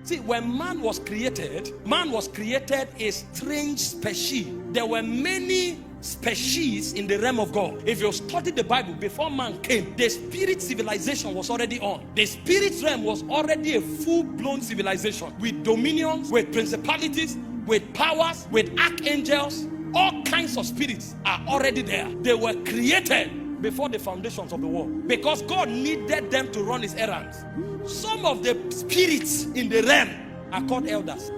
See, when man was created a strange species. There were many species in the realm of God. If you study the Bible, before man came, the spirit civilization was already on. The spirit realm was already a full-blown civilization with dominions, with principalities, with powers, with archangels. All kinds of spirits are already there. They were created before the foundations of the world because God needed them to run his errands. Some of the spirits in the realm are called elders.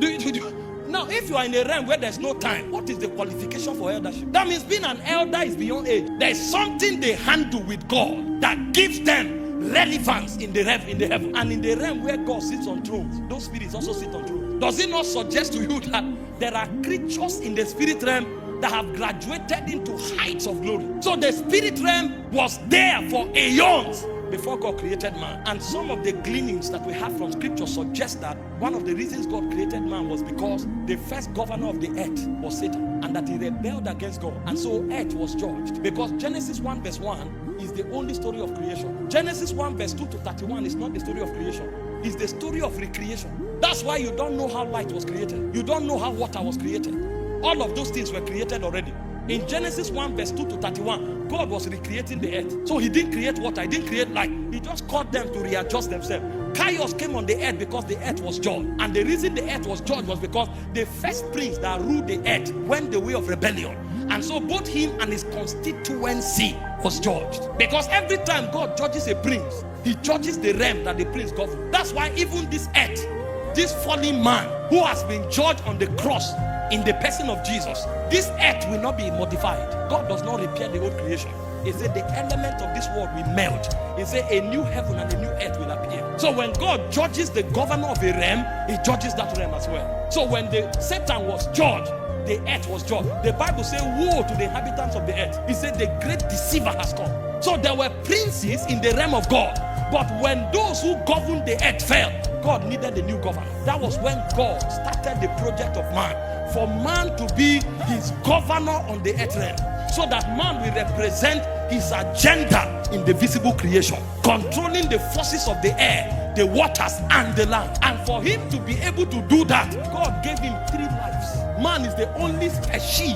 Now, if you are in a realm where there's no time, what is the qualification for eldership? That means being an elder is beyond age. There's something they handle with God that gives them relevance in the heaven. And in the realm where God sits on thrones, those spirits also sit on thrones. Does it not suggest to you that there are creatures in the spirit realm that have graduated into heights of glory? So the spirit realm was there for aeons before God created man. And some of the gleanings that we have from scripture suggest that one of the reasons God created man was because the first governor of the earth was Satan, and that he rebelled against God, and so earth was judged. Because Genesis 1 verse 1 is the only story of creation. Genesis 1 verse 2 to 31 is not the story of creation. It's the story of recreation. That's why you don't know how light was created. You don't know how water was created. All of those things were created already. In Genesis 1 verse 2 to 31, God was recreating the earth. So he didn't create water, he didn't create light. He just called them to readjust themselves. Chaos came on the earth because the earth was judged. And the reason the earth was judged was because the first prince that ruled the earth went the way of rebellion. And so both him and his constituency was judged. Because every time God judges a prince, he judges the realm that the prince governs. That's why even this earth, this fallen man who has been judged on the cross in the person of Jesus, this earth will not be modified. God does not repair the old creation. He said the element of this world will melt. He said a new heaven and a new earth will appear. So when God judges the governor of a realm, he judges that realm as well. So when the Satan was judged, the earth was judged. The Bible says, woe to the inhabitants of the earth. He said the great deceiver has come. So there were princes in the realm of God. But when those who governed the earth fell, God needed a new governor. That was when God started the project of man, for man to be his governor on the earth realm, so that man will represent his agenda in the visible creation, controlling the forces of the air, the waters, and the land. And for him to be able to do that, God gave him 3 lives. Man is the only species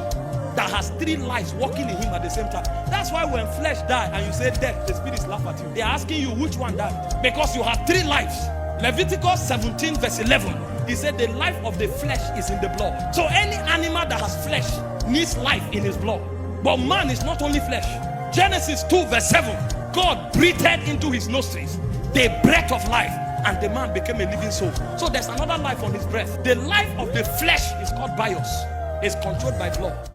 that has 3 lives working in him at the same time. That's why when flesh dies and you say death, the spirits laugh at you. They're asking you which one died, because you have 3 lives. Leviticus 17 verse 11, he said the life of the flesh is in the blood. So any animal that has flesh needs life in his blood. But man is not only flesh. Genesis 2 verse 7, God breathed into his nostrils the breath of life, and the man became a living soul. So there's another life on his breath. The life of the flesh is called bios. It's controlled by blood.